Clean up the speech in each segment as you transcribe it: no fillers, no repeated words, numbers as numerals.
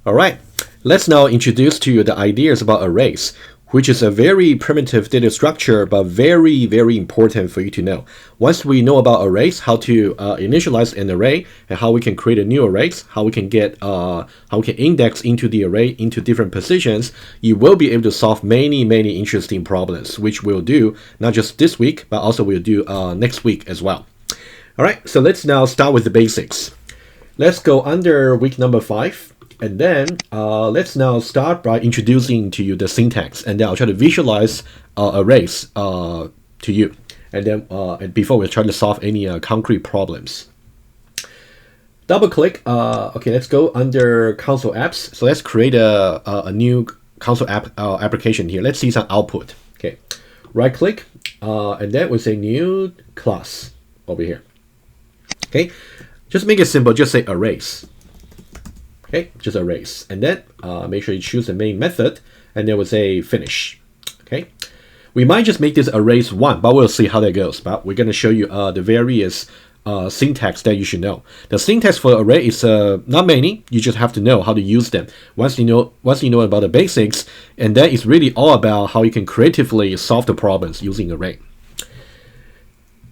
Alright, let's now introduce to you the ideas about arrays, which is a very primitive data structure, but very, very important for you to know. Once we know about arrays, how to initialize an array, and how we can create a new arrays, how we can get, how we can index into the array into different positions, you will be able to solve many, many interesting problems, which we'll do not just this week, but also we'll do next week as well. Alright, so let's now start with the basics. Let's go under week number 5. And then let's now start by introducing to you the syntax, and then I'll try to visualize arrays to you, and then and before we try to solve any concrete problems. Double click. Okay, let's go under console apps. So let's create a new console app application here. Let's see some output. Okay, right click, and then we'll say new class over here. Okay, just make it simple. Just say arrays. Okay, just arrays, and then make sure you choose the main method, and then we'll say finish. Okay, we might just make this arrays 1, but we'll see how that goes. But we're going to show you the various syntax that you should know. The syntax for array is not many. You just have to know how to use them. Once you know about the basics, and then it's really all about how you can creatively solve the problems using array.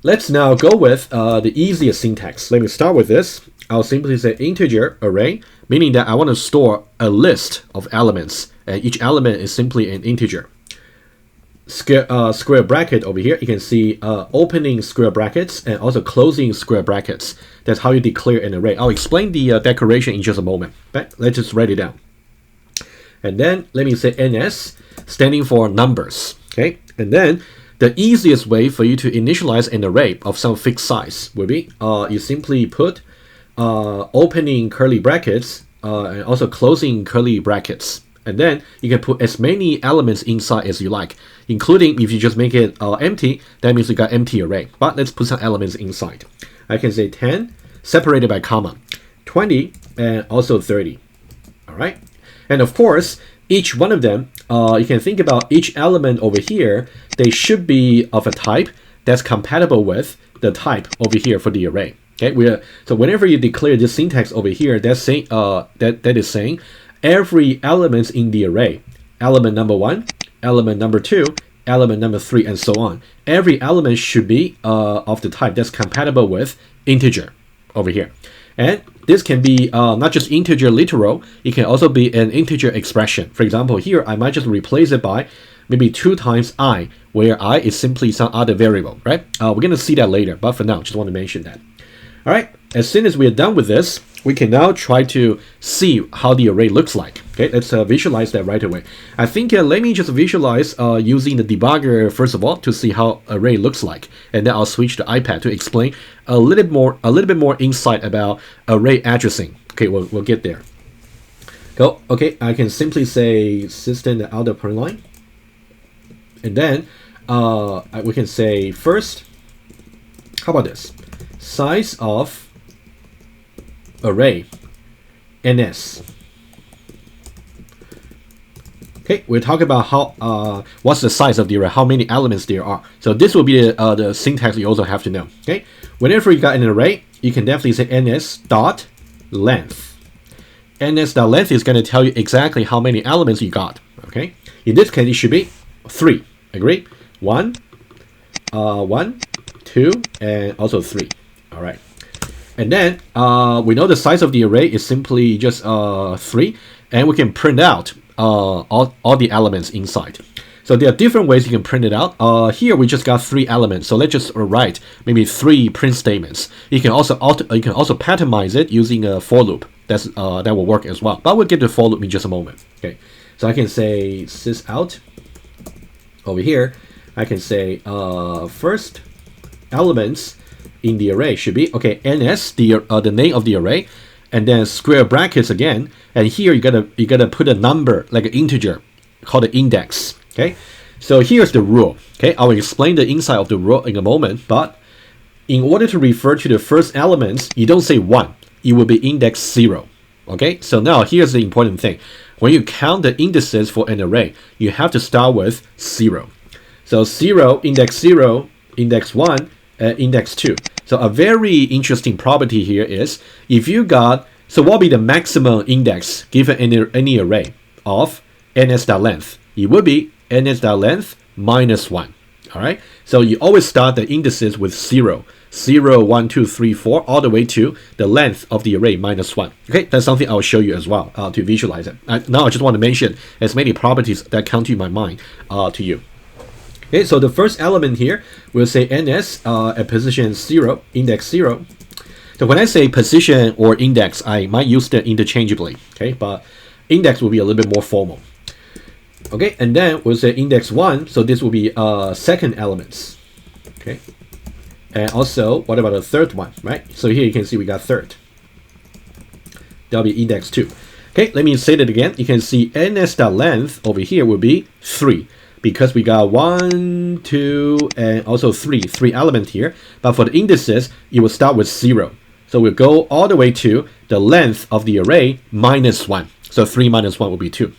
Let's now go with the easiest syntax. Let me start with this. I'll simply say integer array, meaning that I want to store a list of elements, and each element is simply an integer. Square bracket over here, you can see opening square brackets and also closing square brackets. That's how you declare an array. I'll explain the decoration in just a moment, but let's just write it down. And then let me say NS, standing for numbers. Okay, and then the easiest way for you to initialize an array of some fixed size will be you simply put opening curly brackets and also closing curly brackets, and then you can put as many elements inside as you like, including if you just make it empty, that means you got empty array. But let's put some elements inside. I can say 10 separated by comma, 20, and also 30. All right, and of course each one of them, you can think about each element over here, they should be of a type that's compatible with the type over here for the array. Okay, so whenever you declare this syntax over here, that's saying that is saying every element in the array, element number 1, element number 2, element number 3, and so on. Every element should be of the type that's compatible with integer over here. And this can be not just integer literal, it can also be an integer expression. For example, here I might just replace it by maybe 2 times I, where I is simply some other variable, right? We're going to see that later, but for now, just want to mention that. All right, as soon as we are done with this, we can now try to see how the array looks like. Okay, let's visualize that right away. I think let me just visualize using the debugger first of all to see how array looks like, and then I'll switch to iPad to explain a little bit more insight about array addressing. Okay, we'll get there. Go. Okay, I can simply say system out of print line, and then we can say first. How about this? Size of array NS. Okay, we're talking about how what's the size of the array, how many elements there are. So this will be the syntax you also have to know. Okay, whenever you got an array, you can definitely say NS dot length. NS dot length is going to tell you exactly how many elements you got. Okay, in this case it should be 3. Agree? 1, 2, and also 3. All right, and then we know the size of the array is simply just 3, and we can print out all the elements inside. So there are different ways you can print it out. Here we just got 3 elements, so let's just write maybe 3 print statements. You can also patternize it using a for loop. That will work as well. But we'll get to for loop in just a moment. Okay, so I can say sys out over here. I can say first elements in the array should be NS, the name of the array, and then square brackets again, and here you gotta put a number like an integer called the index. Okay, so here's the rule. Okay, I will explain the inside of the rule in a moment, but in order to refer to the first elements, you don't say 1, it will be index 0. Okay, so now here's the important thing. When you count the indices for an array, you have to start with 0. So 0, index 1, index 2. So a very interesting property here is if you got So what will be the maximum index given any array of ns.length? It would be ns.length minus 1. All right. So you always start the indices with 0, 0, 1, 2, 3, 4, all the way to the length of the array minus 1. Okay, that's something I'll show you as well to visualize it. Now I just want to mention as many properties that come to my mind to you. Okay, so the first element here, we'll say ns at position 0, index 0. So when I say position or index, I might use them interchangeably. Okay, but index will be a little bit more formal. Okay, and then we'll say index 1, so this will be second elements. Okay, and also what about the third one, right? So here you can see we got third. That'll be index 2. Okay, let me say that again. You can see ns.length over here will be 3 because we got 1, 2, and also 3 elements here. But for the indices, it will start with 0. So we'll go all the way to the length of the array minus 1. So 3 minus 1 will be 2.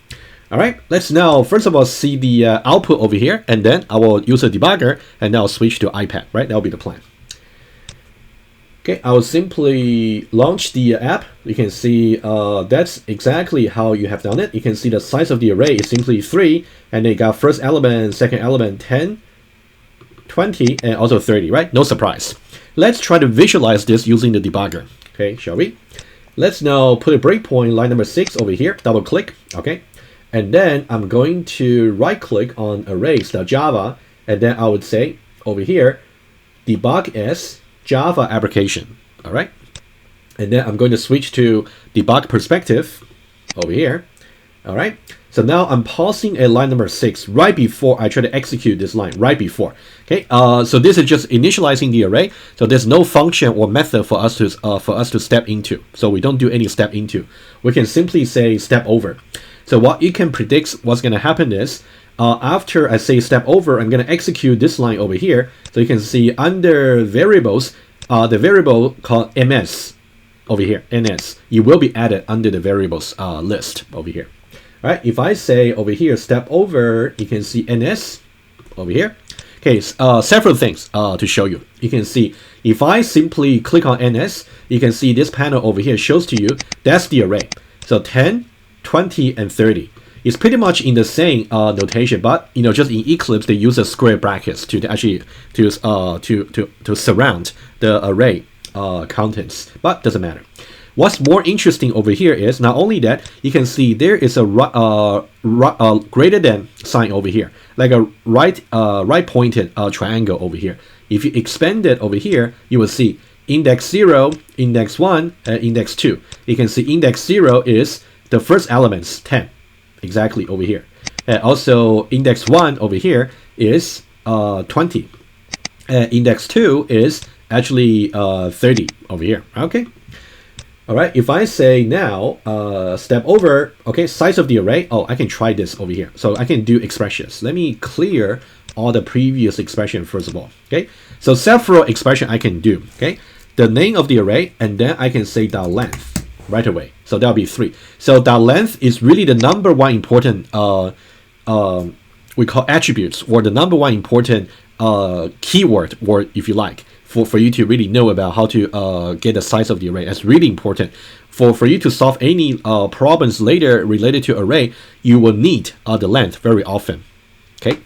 All right, let's now first of all see the output over here, and then I will use a debugger, and then I'll switch to iPad, right? That'll be the plan. Okay, I will simply launch the app. You can see that's exactly how you have done it. You can see the size of the array is simply 3, and they got first element, second element, 10, 20, and also 30, right? No surprise. Let's try to visualize this using the debugger. Okay, shall we? Let's now put a breakpoint, line number 6 over here, double click, okay? And then I'm going to right click on arrays.java, and then I would say over here, debug as Java application. All right. And then I'm going to switch to debug perspective over here. All right. So now I'm pausing at line number 6 right before I try to execute this line, right before. Okay. So this is just initializing the array. So there's no function or method for us to step into. So we don't do any step into. We can simply say step over. So what you can predict what's going to happen is after I say step over, I'm going to execute this line over here. So you can see under variables, the variable called ms over here, ns, it will be added under the variables list over here. All right, if I say over here step over, you can see ns over here. Okay, several things to show you. You can see if I simply click on ns, you can see this panel over here shows to you that's the array. So 10, 20, and 30. It's pretty much in the same notation, but just in Eclipse they use a square brackets to actually to surround the array contents, but doesn't matter. What's more interesting over here is not only that you can see there is a greater than sign over here, like a right pointed triangle over here. If you expand it over here, you will see index 0, index 1, and index 2. You can see index 0 is the first elements 10. Exactly over here, and also index 1 over here is 20, and index 2 is actually 30 over here. Okay, all right. If I say now step over, okay, size of the array. Oh, I can try this over here. So I can do expressions. Let me clear all the previous expression first of all. Okay, so several expression I can do. Okay, the name of the array, and then I can say dot length right away. So that'll be 3. So that length is really the number one important we call attributes, or the number one important keyword, or if you like, for you to really know about how to get the size of the array. That's really important. For you to solve any problems later related to array, you will need the length very often. Okay.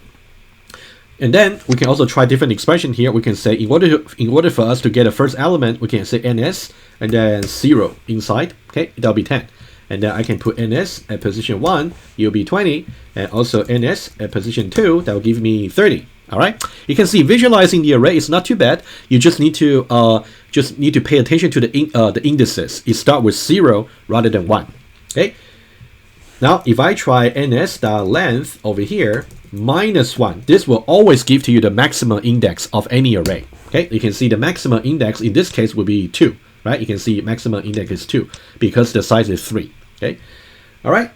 And then we can also try different expression here. We can say in order for us to get a first element, we can say ns and then 0 inside. Okay, that'll be 10. And then I can put ns at position 1, it'll be 20, and also ns at position 2, that will give me 30. All right. You can see visualizing the array is not too bad. You just need to pay attention to the indices. It starts with 0 rather than 1. Okay. Now, if I try ns.length over here, minus 1, this will always give to you the maximum index of any array. Okay, you can see the maximum index in this case will be 2, right? You can see maximum index is 2 because the size is 3. Okay, all right.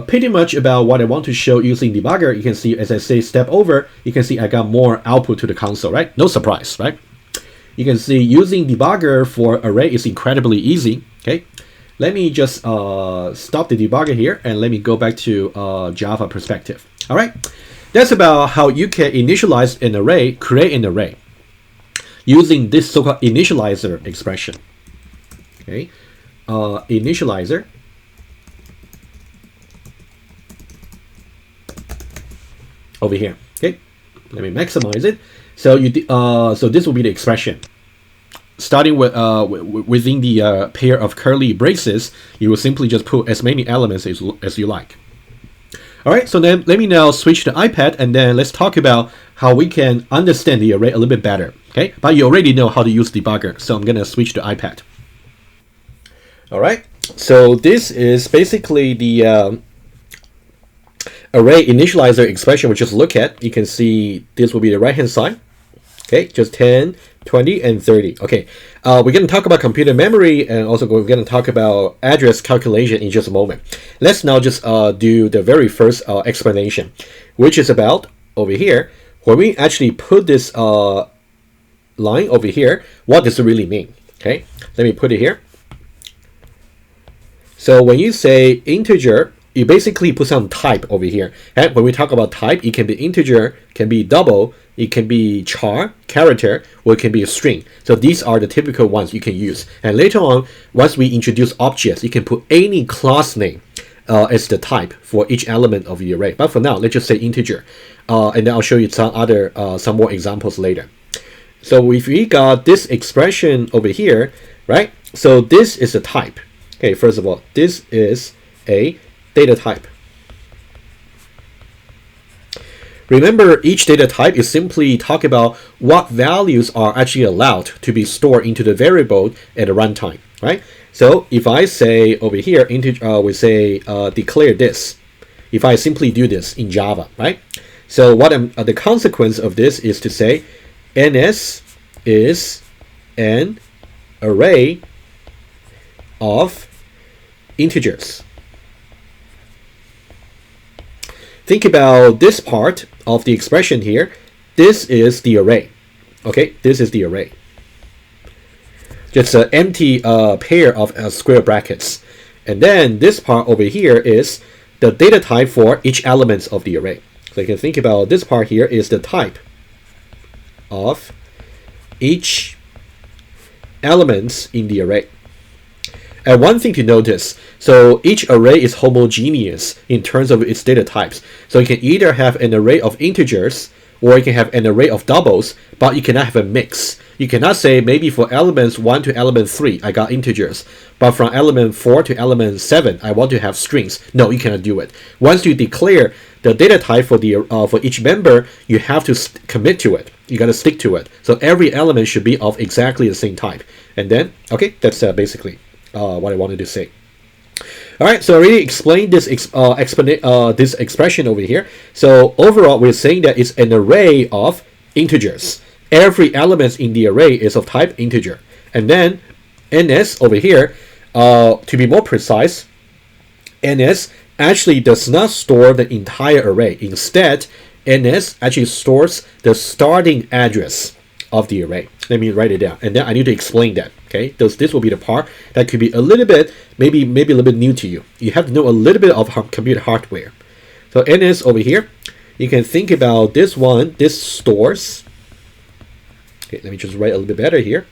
Pretty much about what I want to show using debugger. You can see as I say step over, you can see I got more output to the console, right? No surprise, right? You can see using debugger for array is incredibly easy. Okay. Let me just stop the debugger here and let me go back to Java perspective. All right, that's about how you can initialize an array, create an array, using this so-called initializer expression. Okay, initializer. Over here, okay. Let me maximize it. So so this will be the expression. Starting with within the pair of curly braces, you will simply just put as many elements as you like. All right, so then let me now switch to iPad, and then let's talk about how we can understand the array a little bit better. Okay, but you already know how to use debugger, so I'm gonna switch to iPad. All right, so this is basically the array initializer expression we just look at. You can see this will be the right hand side. Okay, just 10, 20, and 30. Okay, we're going to talk about computer memory, and also we're going to talk about address calculation in just a moment. Let's now just do the very first explanation, which is about over here. When we actually put this line over here, what does it really mean? Okay, let me put it here. So when you say integer, you basically put some type over here. And when we talk about type, it can be integer, can be double, it can be char, character, or it can be a string. So these are the typical ones you can use. And later on, once we introduce objects, you can put any class name as the type for each element of the array. But for now, let's just say integer. And then I'll show you some more examples later. So if we got this expression over here, right? So this is a type. Okay, first of all, this is a data type. Remember, each data type is simply talk about what values are actually allowed to be stored into the variable at the runtime, right? So if I say over here, we say declare this. If I simply do this in Java, right? So what the consequence of this is to say, ns is an array of integers. Think about this part of the expression here. This is the array. Okay, this is the array. Just an empty pair of square brackets. And then this part over here is the data type for each element of the array. So you can think about this part here is the type of each element in the array. And one thing to notice, so each array is homogeneous in terms of its data types. So you can either have an array of integers, or you can have an array of doubles, but you cannot have a mix. You cannot say maybe for elements 1 to element 3, I got integers, but from element 4 to element 7, I want to have strings. No, you cannot do it. Once you declare the data type for the for each member, you have to commit to it. You got to stick to it. So every element should be of exactly the same type. And then, okay, that's basically what I wanted to say. All right, so I already explained this this expression over here. So overall, we're saying that it's an array of integers. Every element in the array is of type integer. And then ns over here, to be more precise, ns actually does not store the entire array. Instead, ns actually stores the starting address of the array. Let me write it down, and then I need to explain that. Okay, this will be the part that could be a little bit, maybe a little bit new to you. You have to know a little bit of computer hardware. So ns over here, you can think about this one. This stores. Okay, let me just write a little bit better here.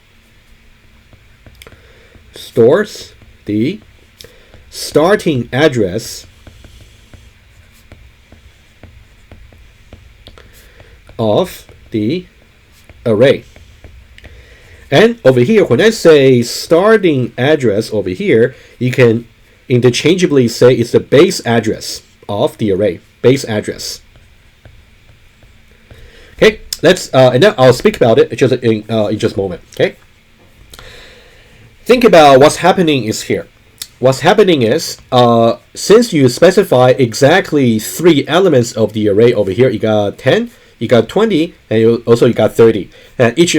Stores the starting address of the array. And over here, when I say starting address over here, you can interchangeably say it's the base address of the array. Base address. Okay, let's and then I'll speak about it just in just a moment. Okay. Think about what's happening is here. What's happening is since you specify exactly 3 elements of the array over here, you got 10. You got 20, and you got 30. And each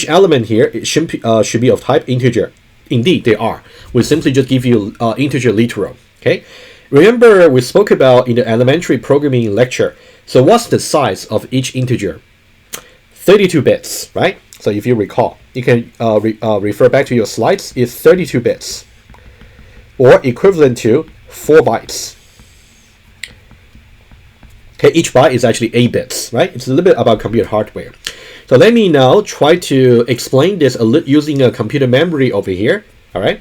element here should be of type integer. Indeed, they are. We simply just give you integer literal. Okay. Remember, we spoke about in the elementary programming lecture. So what's the size of each integer? 32 bits, right? So if you recall, you can refer back to your slides. It's 32 bits, or equivalent to 4 bytes. Okay, each byte is actually 8 bits, right? It's a little bit about computer hardware. So let me now try to explain this using a computer memory over here. All right.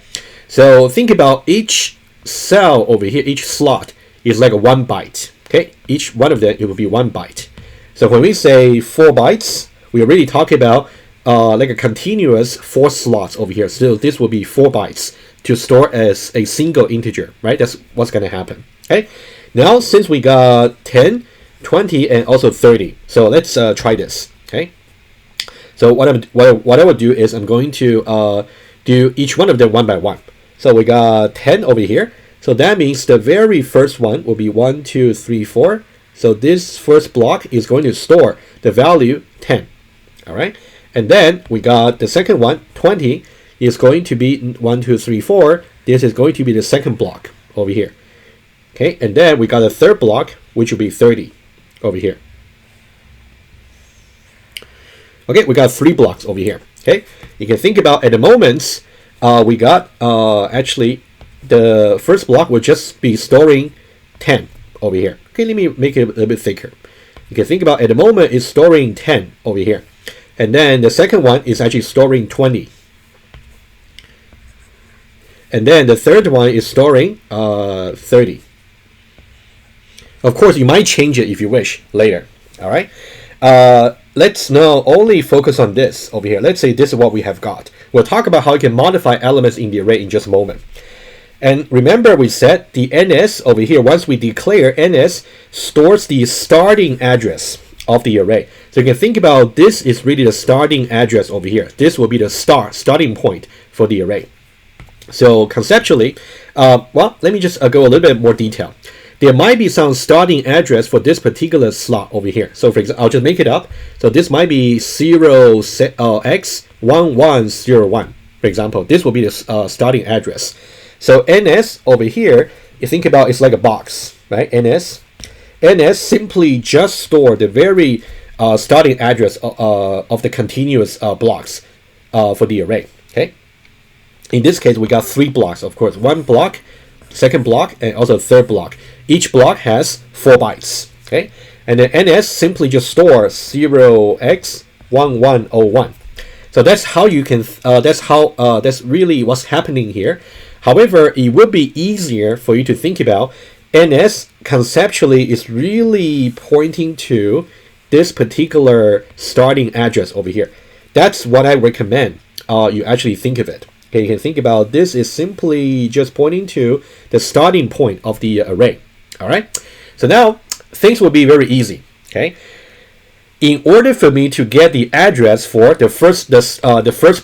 So think about each cell over here, each slot is like a 1 byte. Okay, each one of them, it will be 1 byte. So when we say 4 bytes, we already talk about like a continuous 4 slots over here. So this will be 4 bytes to store as a single integer, right? That's what's going to happen. Okay, now since we got 10, 20, and also 30, so let's try this. Okay, so what I would do is I'm going to do each one of them one by one. So we got 10 over here. So that means the very first one will be 1, 2, 3, 4. So this first block is going to store the value 10. All right. And then we got the second one, 20, is going to be 1, 2, 3, 4. This is going to be the second block over here. Okay. And then we got a third block, which will be 30 over here. Okay. We got 3 blocks over here. Okay. You can think about at the moment, we got actually the first block will just be storing 10 over here. Okay, let me make it a little bit thicker. You can think about at the moment it's storing 10 over here. And then the second one is actually storing 20. And then the third one is storing 30. Of course, you might change it if you wish later. All right. Let's now only focus on this over here. Let's say this is what we have got. We'll talk about how you can modify elements in the array in just a moment. And remember we said the NS over here, once we declare NS, stores the starting address of the array. So you can think about this is really the starting address over here. This will be the starting point for the array. So conceptually, well, let me just go a little bit more detail. There might be some starting address for this particular slot over here. So for example, I'll just make it up. So this might be 0x1101. For example, this will be the starting address. So NS over here, you think about it's like a box, right? NS simply just store the very starting address of the continuous blocks for the array. Okay. In this case, we got 3 blocks, of course. 1 block, second block, and also third block. Each block has 4 bytes. Okay. And then NS simply just stores 0x1101. So that's how you can. That's really what's happening here. However, it would be easier for you to think about NS conceptually is really pointing to this particular starting address over here. That's what I recommend you actually think of it. Okay, you can think about this is simply just pointing to the starting point of the array. All right. So now things will be very easy. Okay. In order for me to get the address for the first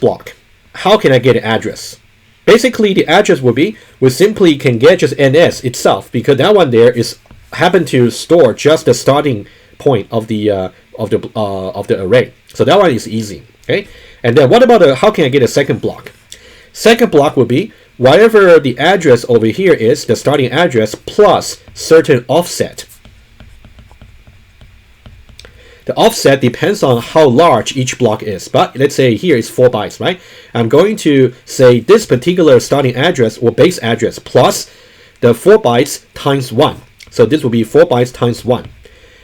block, how can I get an address? Basically, the address will be we simply can get just NS itself because that one there is happen to store just the starting point of the array. So that one is easy. Okay, and then what about how can I get a second block? Second block will be whatever the address over here is, the starting address plus certain offset. The offset depends on how large each block is, but let's say here is 4 bytes, right? I'm going to say this particular starting address or base address plus the 4 bytes times 1. So this will be 4 bytes times 1.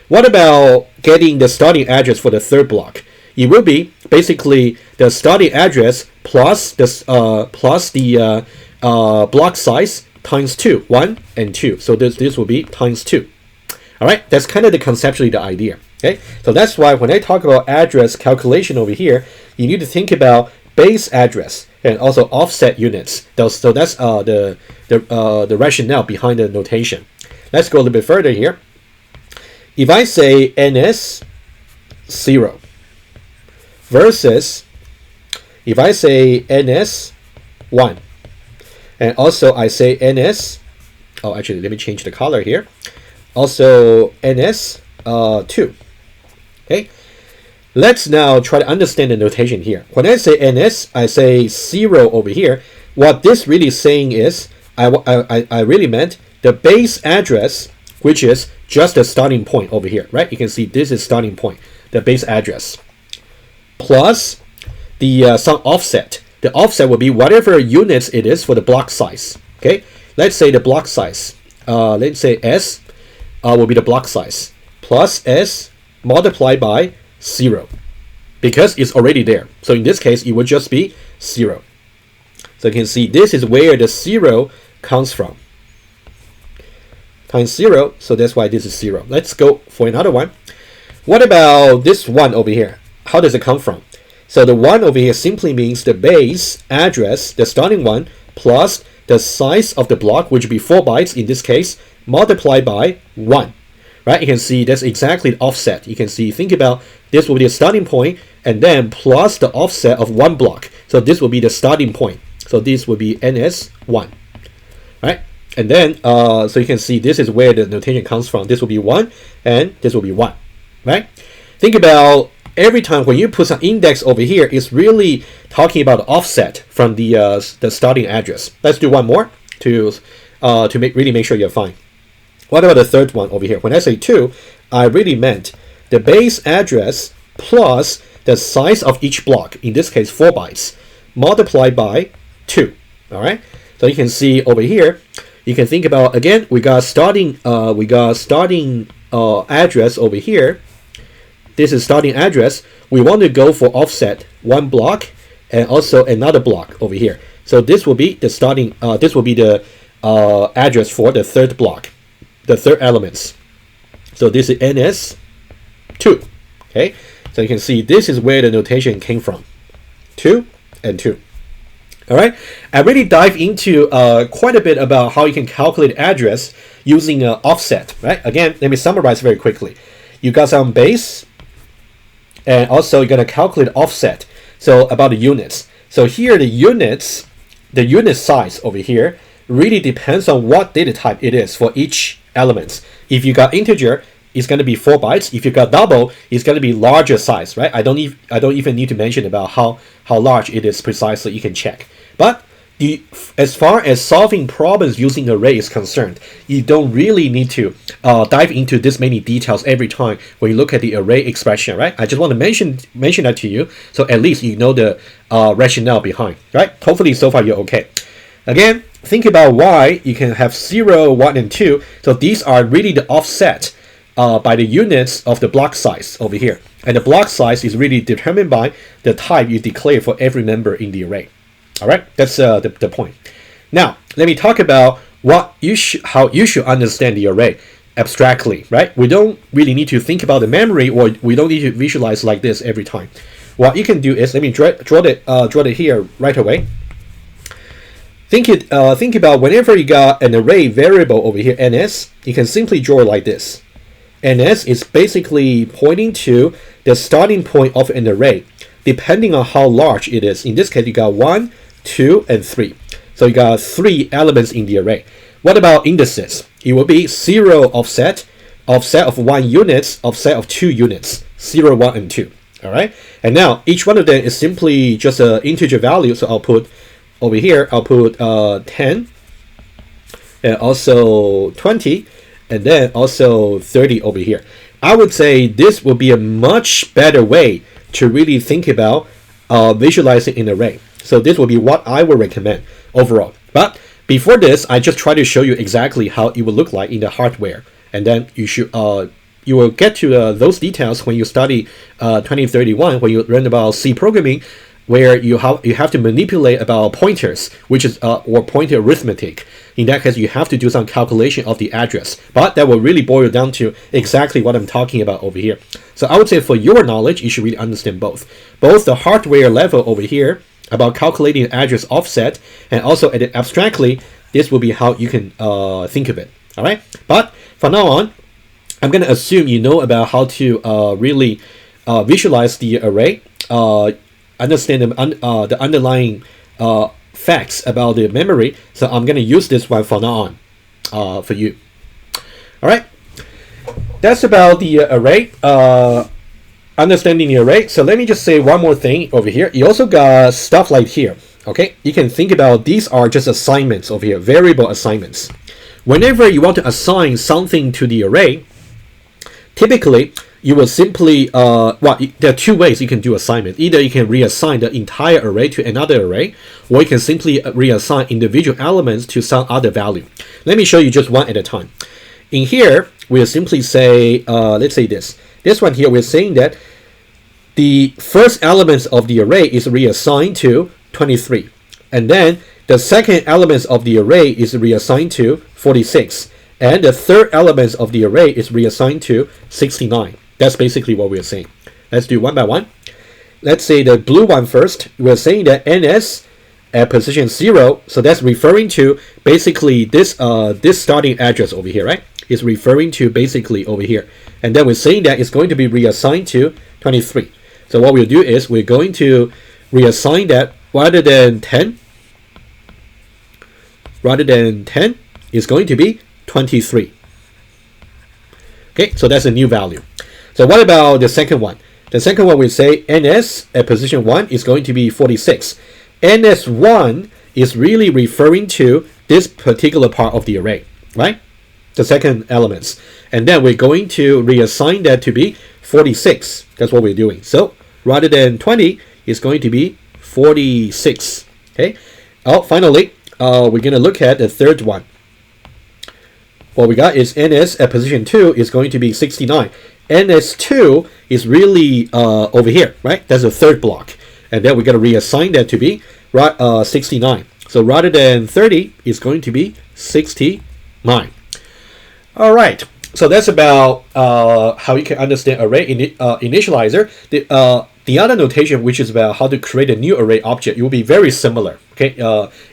What about getting the starting address for the third block? It will be basically the starting address plus the block size times 2, 1 and 2. So this will be times 2. All right, that's kind of conceptually the idea. Okay, so that's why when I talk about address calculation over here, you need to think about base address and also offset units. So that's the rationale behind the notation. Let's go a little bit further here. If I say NS 0 versus if I say NS 1 and also I say NS, oh actually let me change the color here. Also NS 2. Okay, let's now try to understand the notation here. When I say NS, I say 0 over here. What this really saying is, I really meant the base address, which is just the starting point over here, right? You can see this is starting point, the base address, plus the some offset. The offset will be whatever units it is for the block size. Okay, let's say the block size. Let's say S will be the block size plus S multiplied by 0 because it's already there. So in this case, it would just be 0. So you can see this is where the 0 comes from. Times 0, so that's why this is 0. Let's go for another one. What about this one over here? How does it come from? So the 1 over here simply means the base address, the starting one, plus the size of the block, which would be 4 bytes in this case, multiplied by 1. Right? You can see that's exactly the offset. You can see, think about this will be the starting point, and then plus the offset of 1 block. So this will be the starting point. So this will be NS1. Right? And then, so you can see this is where the notation comes from. This will be 1, and this will be 1. Right? Think about every time when you put some index over here, it's really talking about the offset from the starting address. Let's do one more to really make sure you're fine. What about the third one over here? When I say 2, I really meant the base address plus the size of each block, in this case 4 bytes, multiplied by 2. All right. So you can see over here, you can think about, again, we got starting address over here. This is starting address. We want to go for offset 1 block and also another block over here. So this will be the starting. This will be the address for the third block, the third elements. So this is NS2. Okay. So you can see this is where the notation came from. 2 and 2. All right. I really dive into quite a bit about how you can calculate address using offset. Right. Again, let me summarize very quickly. You got some base. And also you're going to calculate offset. So about the units. So here the unit size over here really depends on what data type it is for each element. If you got integer, it's going to be 4 bytes. If you got double, it's going to be larger size, right? I don't even need to mention about how large it is precisely. You can check. But as far as solving problems using array is concerned, you don't really need to dive into this many details every time when you look at the array expression, right? I just want to mention that to you, so at least you know the rationale behind, right? Hopefully so far you're okay. Again, think about why you can have 0, 1, and 2. So these are really the offset by the units of the block size over here. And the block size is really determined by the type you declare for every member in the array. All right, that's the point. Now, let me talk about how you should understand the array abstractly, right? We don't really need to think about the memory, or we don't need to visualize like this every time. What you can do is, let me draw it here right away. Think about whenever you got an array variable over here, ns, you can simply draw it like this. Ns is basically pointing to the starting point of an array, depending on how large it is. In this case, you got 1, 2, and 3. So you got 3 elements in the array. What about indices? It will be 0 offset of 1 unit, offset of 2 units, 0, 1, and 2. All right. And now each one of them is simply just an integer value. So I'll put over here, I'll put 10, and also 20, and then also 30 over here. I would say this will be a much better way to really think about visualizing an array. So this will be what I would recommend overall. But before this, I just try to show you exactly how it will look like in the hardware, and then you will get to those details when you study 2031, when you learn about C programming, where you have to manipulate about pointers, which is or pointer arithmetic. In that case, you have to do some calculation of the address, but that will really boil down to exactly what I'm talking about over here. So I would say for your knowledge, you should really understand both the hardware level over here about calculating address offset, and also at it abstractly, this will be how you can think of it. All right. But from now on, I'm going to assume you know about how to really visualize the array, understand the underlying facts about the memory. So I'm going to use this one from now on for you. All right. That's about the array, understanding the array. So let me just say one more thing over here. You also got stuff like here. Okay. You can think about these are just assignments over here, variable assignments. Whenever you want to assign something to the array, typically you will simply, there are 2 ways you can do assignment. Either you can reassign the entire array to another array, or you can simply reassign individual elements to some other value. Let me show you just one at a time. In here, we'll simply say, let's say this one here, we're saying that the first element of the array is reassigned to 23. And then the second element of the array is reassigned to 46. And the third element of the array is reassigned to 69. That's basically what we're saying. Let's do one by one. Let's say the blue one first. We're saying that NS at position 0, so that's referring to basically this this starting address over here, right? It's referring to basically over here. And then we're saying that it's going to be reassigned to 23. So what we'll do is we're going to reassign that rather than 10 is going to be 23. Okay, so that's a new value. So what about the second one? The second one we say NS at position 1 is going to be 46. NS1 is really referring to this particular part of the array, right? The second elements. And then we're going to reassign that to be 46. That's what we're doing. So rather than 20, it's going to be 46. Okay. Oh, finally, we're going to look at the third one. What we got is NS at position 2 is going to be 69. NS2 is really over here, right? That's the third block. And then we're going to reassign that to be 69. So rather than 30, it's going to be 69. All right. So that's about how you can understand array initializer. The other notation, which is about how to create a new array object, it will be very similar. Okay,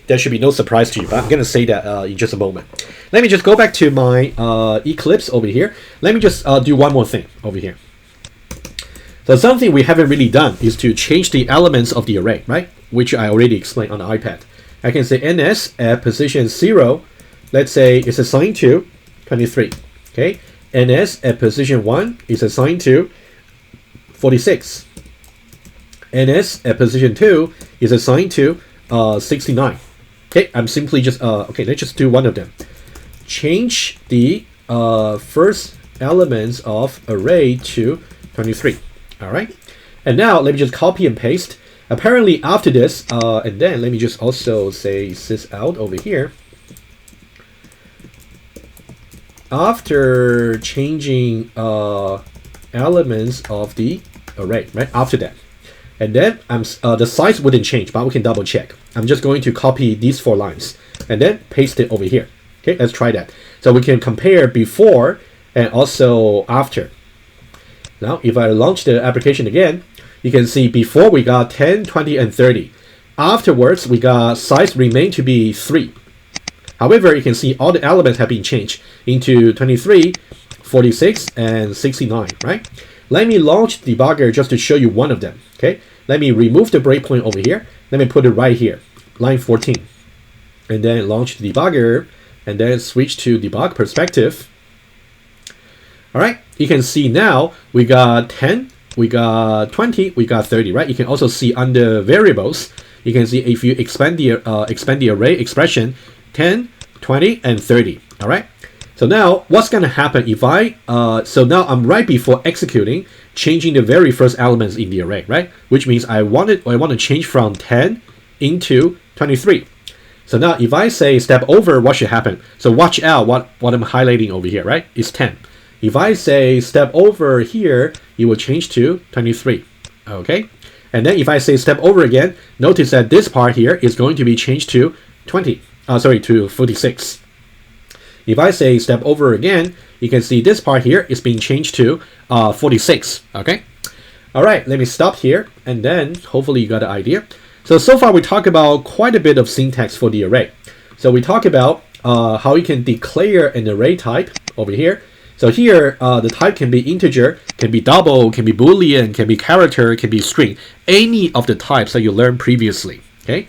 there should be no surprise to you, but I'm going to say that in just a moment. Let me just go back to my Eclipse over here. Let me just do one more thing over here. So something we haven't really done is to change the elements of the array, right? Which I already explained on the iPad. I can say NS at position 0, let's say it's assigned to 23. Okay, NS at position 1 is assigned to 46. NS at position 2 is assigned to 69. Okay, I'm simply just okay, let's just do one of them. Change the first elements of array to 23. All right, and now let me just copy and paste. Apparently after this, and then let me just also say sys out over here. After changing elements of the array, right? After that, and then the size wouldn't change, but we can double check. I'm just going to copy these 4 lines and then paste it over here. Okay, let's try that. So we can compare before and also after. Now, if I launch the application again, you can see before we got 10, 20, and 30. Afterwards, we got size remain to be 3. However, you can see all the elements have been changed into 23, 46, and 69, right? Let me launch the debugger just to show you one of them, okay? Let me remove the breakpoint over here. Let me put it right here, line 14. And then launch the debugger, and then switch to debug perspective. All right, you can see now we got 10, we got 20, we got 30, right? You can also see under variables, you can see if you expand the array expression, 10, 20, and 30. All right. So now what's going to happen if I, so now I'm right before executing, changing the very first elements in the array, right? Which means I want to change from 10 into 23. So now if I say step over, what should happen? So watch out what I'm highlighting over here, right? Is 10. If I say step over here, it will change to 23. Okay. And then if I say step over again, notice that this part here is going to be changed to 20. To 46. If I say step over again, you can see this part here is being changed to 46. Okay. All right. Let me stop here, and then hopefully you got an idea. So far we talked about quite a bit of syntax for the array. So we talk about how you can declare an array type over here. So here the type can be integer, can be double, can be boolean, can be character, can be string. Any of the types that you learned previously. Okay.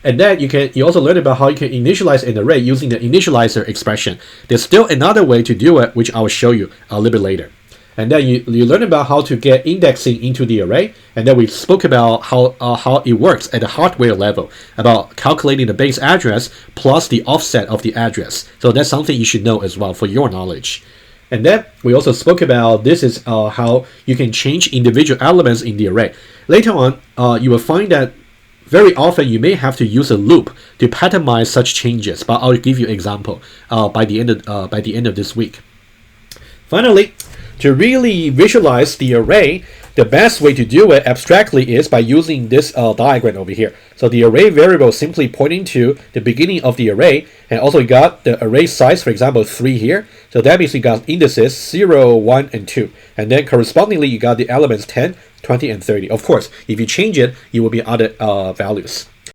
And then you also learn about how you can initialize an array using the initializer expression. There's still another way to do it, which I will show you a little bit later. And then you learn about how to get indexing into the array. And then we spoke about how it works at the hardware level, about calculating the base address plus the offset of the address. So that's something you should know as well for your knowledge. And then we also spoke about this is how you can change individual elements in the array. Later on, you will find that very often you may have to use a loop to patternize such changes, but I'll give you an example by the end of this week. Finally, to really visualize the array, the best way to do it abstractly is by using this diagram over here. So the array variable is simply pointing to the beginning of the array, and also you got the array size, for example, 3 here. So that means you got indices 0, 1, and 2. And then correspondingly, you got the elements 10, 20, and 30. Of course, if you change it, it will be other values.